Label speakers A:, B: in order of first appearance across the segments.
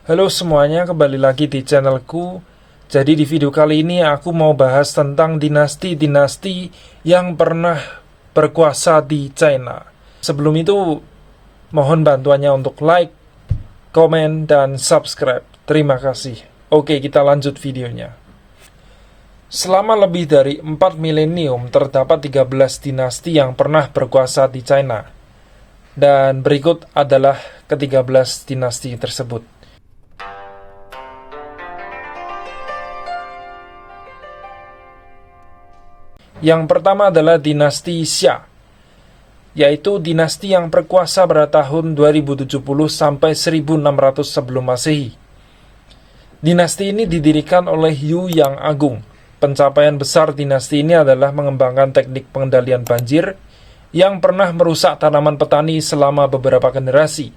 A: Halo semuanya, kembali lagi di channelku. Jadi di video kali ini aku mau bahas tentang dinasti-dinasti yang pernah berkuasa di China. Sebelum itu, mohon bantuannya untuk like, komen, dan subscribe. Terima kasih. Oke, kita lanjut videonya. Selama lebih dari 4 milenium terdapat 13 dinasti yang pernah berkuasa di China. Dan berikut adalah ke-13 dinasti tersebut. Yang pertama adalah dinasti Xia, yaitu dinasti yang berkuasa pada tahun 2070 sampai 1600 sebelum Masehi. Dinasti ini didirikan oleh Yu Yang Agung. Pencapaian besar dinasti ini adalah mengembangkan teknik pengendalian banjir yang pernah merusak tanaman petani selama beberapa generasi.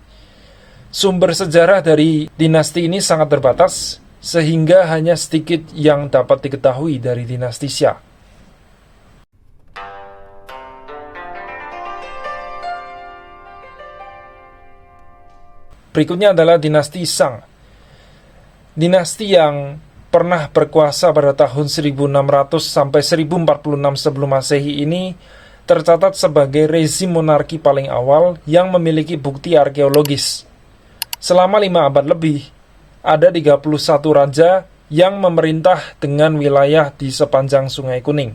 A: Sumber sejarah dari dinasti ini sangat terbatas, sehingga hanya sedikit yang dapat diketahui dari dinasti Xia. Berikutnya adalah dinasti Shang. Dinasti yang pernah berkuasa pada tahun 1600 sampai 1046 sebelum Masehi ini tercatat sebagai rezim monarki paling awal yang memiliki bukti arkeologis. Selama 5 abad lebih, ada 31 raja yang memerintah dengan wilayah di sepanjang Sungai Kuning.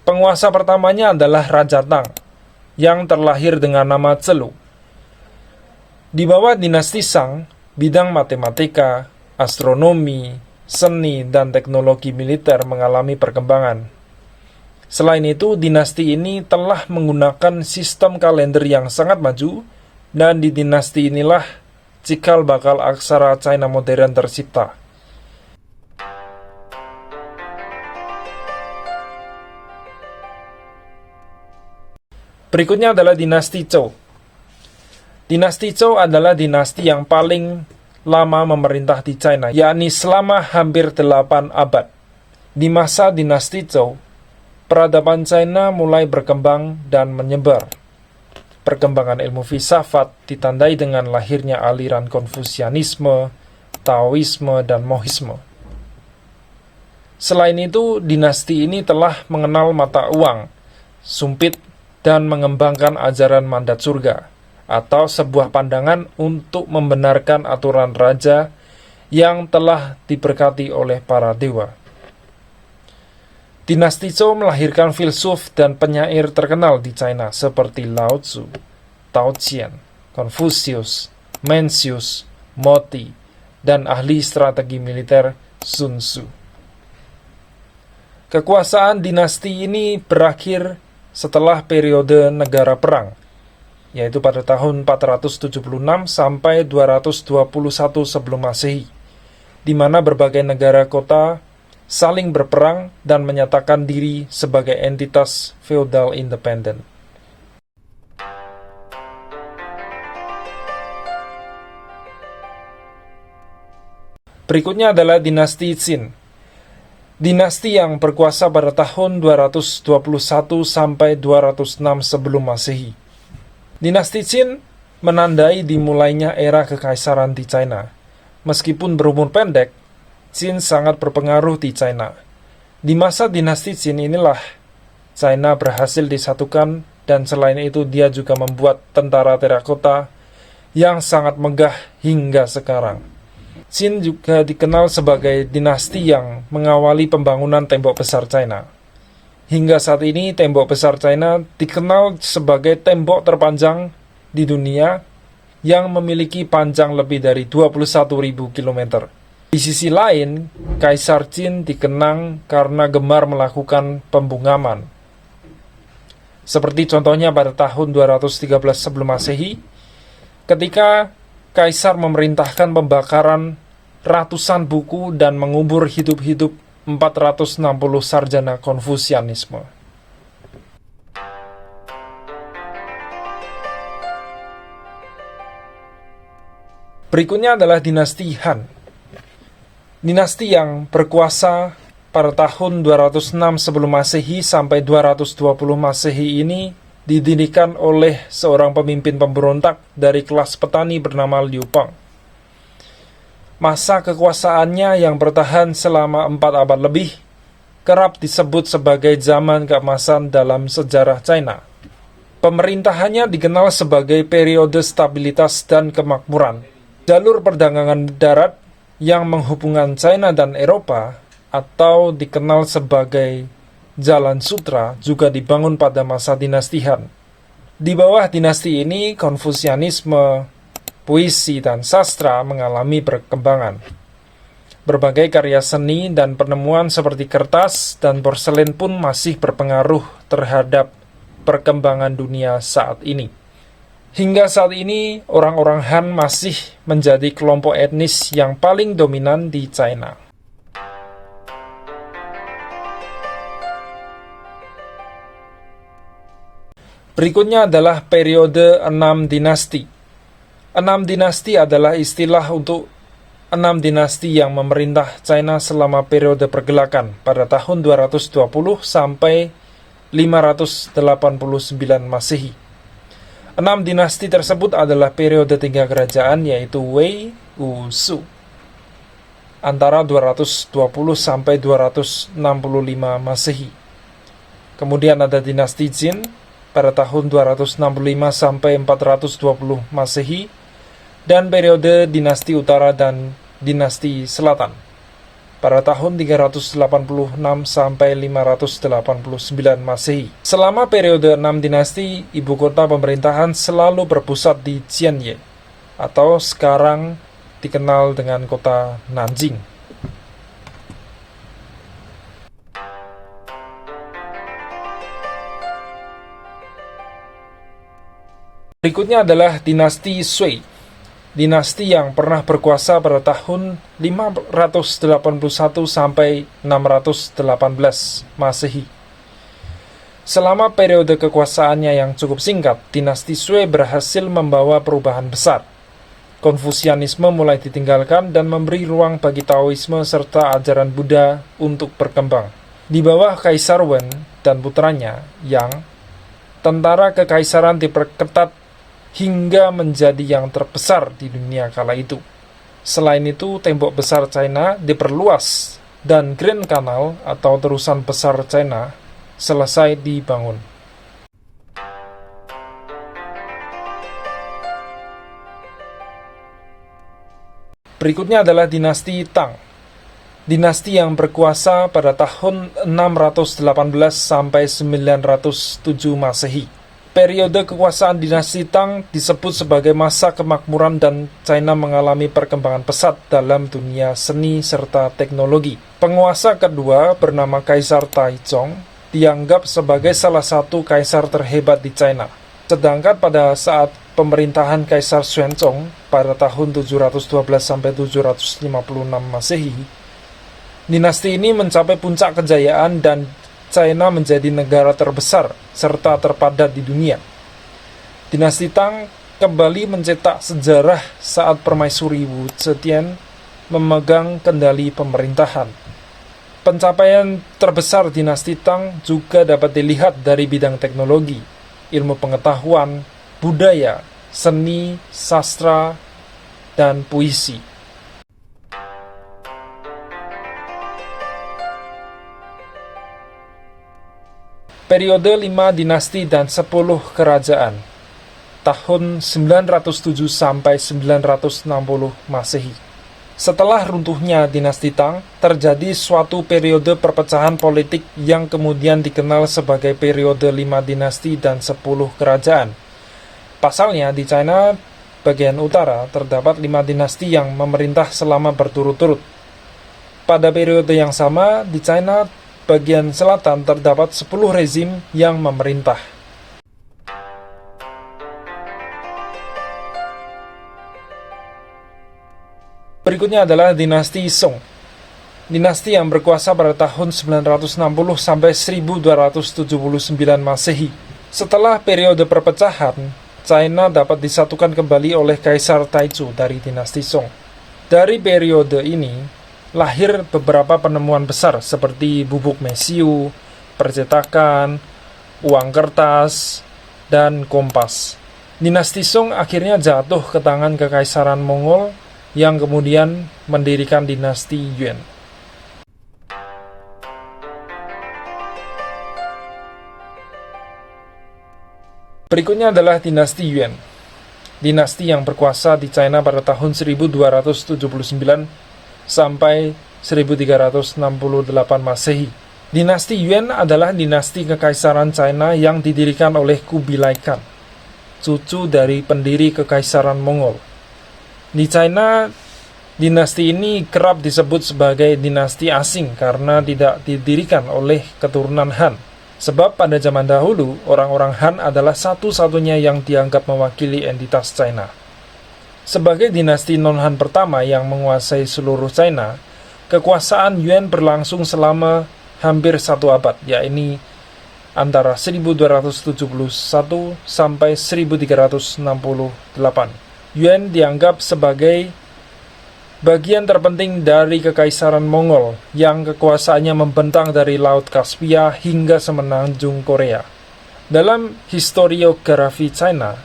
A: Penguasa pertamanya adalah Raja Tang, yang terlahir dengan nama Celu. Di bawah dinasti Shang, bidang matematika, astronomi, seni, dan teknologi militer mengalami perkembangan. Selain itu, dinasti ini telah menggunakan sistem kalender yang sangat maju, dan di dinasti inilah cikal bakal aksara China modern tercipta. Berikutnya adalah dinasti Zhou. Dinasti Zhou adalah dinasti yang paling lama memerintah di China, yakni selama hampir 8 abad. Di masa dinasti Zhou, peradaban China mulai berkembang dan menyebar. Perkembangan ilmu filsafat ditandai dengan lahirnya aliran Konfusianisme, Taoisme, dan Mohisme. Selain itu, dinasti ini telah mengenal mata uang, sumpit, dan mengembangkan ajaran mandat surga, atau sebuah pandangan untuk membenarkan aturan raja yang telah diberkati oleh para dewa. Dinasti Zhou melahirkan filsuf dan penyair terkenal di China seperti Lao Tzu, Tao Qian, Confucius, Mencius, Moti, dan ahli strategi militer Sun Tzu. Kekuasaan dinasti ini berakhir setelah periode negara perang, yaitu pada tahun 476 sampai 221 sebelum Masehi, di mana berbagai negara kota saling berperang dan menyatakan diri sebagai entitas feodal independen. Berikutnya adalah dinasti Qin. Dinasti yang berkuasa pada tahun 221 sampai 206 sebelum Masehi. Dinasti Qin menandai dimulainya era kekaisaran di China. Meskipun berumur pendek, Qin sangat berpengaruh di China. Di masa dinasti Qin inilah China berhasil disatukan, dan selain itu dia juga membuat tentara terakota yang sangat megah hingga sekarang. Qin juga dikenal sebagai dinasti yang mengawali pembangunan tembok besar China. Hingga saat ini, tembok besar China dikenal sebagai tembok terpanjang di dunia yang memiliki panjang lebih dari 21.000 km. Di sisi lain, Kaisar Qin dikenang karena gemar melakukan pembungkaman. Seperti contohnya pada tahun 213 sebelum Masehi, ketika Kaisar memerintahkan pembakaran ratusan buku dan mengubur hidup-hidup 460 sarjana Konfusianisme. Berikutnya adalah dinasti Han. Dinasti yang berkuasa pada tahun 206 sebelum Masehi sampai 220 Masehi ini didirikan oleh seorang pemimpin pemberontak dari kelas petani bernama Liu Peng. Masa kekuasaannya yang bertahan selama 4 abad lebih kerap disebut sebagai zaman keemasan dalam sejarah China. Pemerintahannya dikenal sebagai periode stabilitas dan kemakmuran. Jalur perdagangan darat yang menghubungkan China dan Eropa, atau dikenal sebagai Jalan Sutra, juga dibangun pada masa dinasti Han. Di bawah dinasti ini, Konfusianisme, puisi, dan sastra mengalami perkembangan. Berbagai karya seni dan penemuan seperti kertas dan porselen pun masih berpengaruh terhadap perkembangan dunia saat ini. Hingga saat ini, orang-orang Han masih menjadi kelompok etnis yang paling dominan di China. Berikutnya adalah periode 6 dinasti. 6 dinasti adalah istilah untuk 6 dinasti yang memerintah China selama periode pergelakan pada tahun 220 sampai 589 Masehi. 6 dinasti tersebut adalah periode 3 kerajaan, yaitu Wei, Wu, Su, antara 220 sampai 265 Masehi. Kemudian ada dinasti Jin pada tahun 265 sampai 420 Masehi, dan periode dinasti utara dan dinasti selatan pada tahun 386 sampai 589 Masehi. Selama periode 6 dinasti, ibu kota pemerintahan selalu berpusat di Jianye, atau sekarang dikenal dengan kota Nanjing. Berikutnya adalah dinasti Sui, dinasti yang pernah berkuasa pada tahun 581 sampai 618 Masehi. Selama periode kekuasaannya yang cukup singkat, dinasti Sui berhasil membawa perubahan besar. Konfusianisme mulai ditinggalkan dan memberi ruang bagi Taoisme serta ajaran Buddha untuk berkembang. Di bawah Kaisar Wen dan putranya, Yang, tentara kekaisaran diperketat hingga menjadi yang terbesar di dunia kala itu. Selain itu, tembok besar China diperluas dan Grand Canal atau terusan besar China selesai dibangun. Berikutnya adalah dinasti Tang. Dinasti yang berkuasa pada tahun 618 sampai 907 Masehi. Periode kekuasaan dinasti Tang disebut sebagai masa kemakmuran dan China mengalami perkembangan pesat dalam dunia seni serta teknologi. Penguasa kedua bernama Kaisar Taizong dianggap sebagai salah satu kaisar terhebat di China. Sedangkan pada saat pemerintahan Kaisar Xuanzong pada tahun 712 sampai 756 Masehi, dinasti ini mencapai puncak kejayaan dan China menjadi negara terbesar serta terpadat di dunia. Dinasti Tang kembali mencetak sejarah saat permaisuri Wu Zetian memegang kendali pemerintahan. Pencapaian terbesar dinasti Tang juga dapat dilihat dari bidang teknologi, ilmu pengetahuan, budaya, seni, sastra, dan puisi. Periode 5 dinasti dan 10 kerajaan, tahun 907 sampai 960 Masehi. Setelah runtuhnya dinasti Tang, terjadi suatu periode perpecahan politik yang kemudian dikenal sebagai periode 5 dinasti dan 10 kerajaan. Pasalnya, di China bagian utara terdapat 5 dinasti yang memerintah selama berturut-turut. Pada periode yang sama, di China bagian selatan terdapat 10 rezim yang memerintah. Berikutnya adalah dinasti Song. Dinasti yang berkuasa pada tahun 960 sampai 1279 Masehi. Setelah periode perpecahan, China dapat disatukan kembali oleh Kaisar Taizu dari dinasti Song. Dari periode ini lahir beberapa penemuan besar seperti bubuk mesiu, percetakan, uang kertas, dan kompas. Dinasti Song akhirnya jatuh ke tangan Kekaisaran Mongol yang kemudian mendirikan dinasti Yuan. Berikutnya adalah dinasti Yuan. Dinasti yang berkuasa di China pada tahun 1279 sampai 1368 Masehi. Dinasti Yuan adalah dinasti kekaisaran China yang didirikan oleh Kubilai Khan, cucu dari pendiri kekaisaran Mongol. Di China, dinasti ini kerap disebut sebagai dinasti asing karena tidak didirikan oleh keturunan Han. Sebab pada zaman dahulu, orang-orang Han adalah satu-satunya yang dianggap mewakili entitas China. Sebagai dinasti non-Han pertama yang menguasai seluruh China, kekuasaan Yuan berlangsung selama hampir 1 abad, yakni antara 1271 sampai 1368. Yuan dianggap sebagai bagian terpenting dari kekaisaran Mongol yang kekuasaannya membentang dari Laut Kaspia hingga semenanjung Korea. Dalam historiografi China,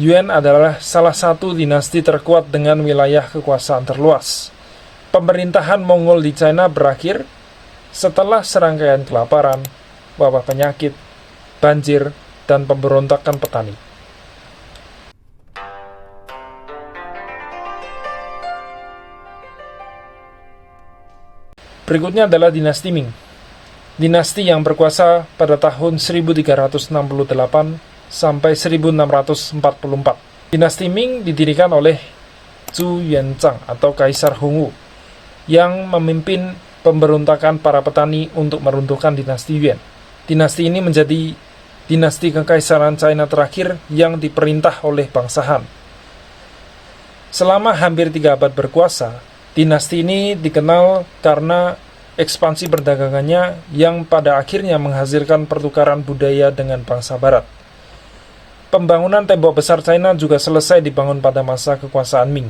A: Yuan adalah salah satu dinasti terkuat dengan wilayah kekuasaan terluas. Pemerintahan Mongol di China berakhir setelah serangkaian kelaparan, wabah penyakit, banjir, dan pemberontakan petani. Berikutnya adalah dinasti Ming. Dinasti yang berkuasa pada tahun 1368 sampai 1644. Dinasti Ming didirikan oleh Zhu Yuanzhang atau Kaisar Hongwu yang memimpin pemberontakan para petani untuk meruntuhkan dinasti Yuan. Dinasti ini menjadi dinasti kekaisaran China terakhir yang diperintah oleh bangsa Han. Selama hampir 3 abad berkuasa, dinasti ini dikenal karena ekspansi perdagangannya yang pada akhirnya menghasilkan pertukaran budaya dengan bangsa Barat. Pembangunan tembok besar China juga selesai dibangun pada masa kekuasaan Ming.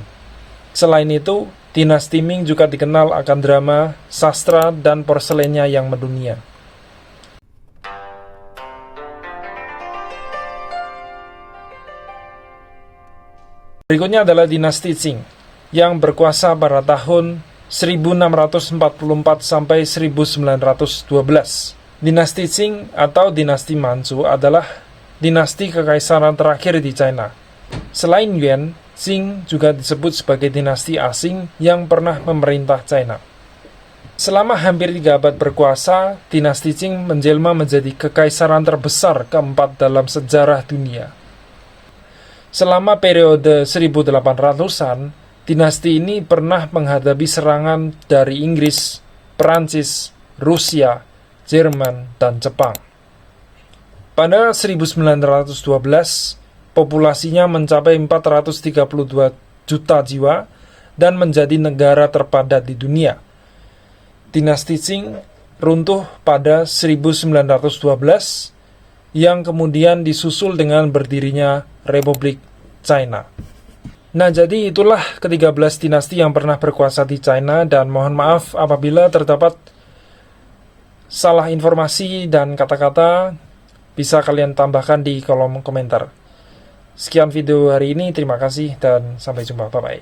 A: Selain itu, dinasti Ming juga dikenal akan drama, sastra, dan porselennya yang mendunia. Berikutnya adalah dinasti Qing yang berkuasa pada tahun 1644 sampai 1912. Dinasti Qing atau dinasti Manchu adalah dinasti kekaisaran terakhir di China. Selain Yuan, Qing juga disebut sebagai dinasti asing yang pernah memerintah China. Selama hampir 3 abad berkuasa, dinasti Qing menjelma menjadi kekaisaran terbesar keempat dalam sejarah dunia. Selama periode 1800-an, dinasti ini pernah menghadapi serangan dari Inggris, Perancis, Rusia, Jerman, dan Jepang. Pada 1912, populasinya mencapai 432 juta jiwa dan menjadi negara terpadat di dunia. Dinasti Qing runtuh pada 1912, yang kemudian disusul dengan berdirinya Republik China. Nah, jadi itulah ke-13 dinasti yang pernah berkuasa di China, dan mohon maaf apabila terdapat salah informasi dan kata-kata, bisa kalian tambahkan di kolom komentar. Sekian video hari ini, terima kasih dan sampai jumpa, bye-bye.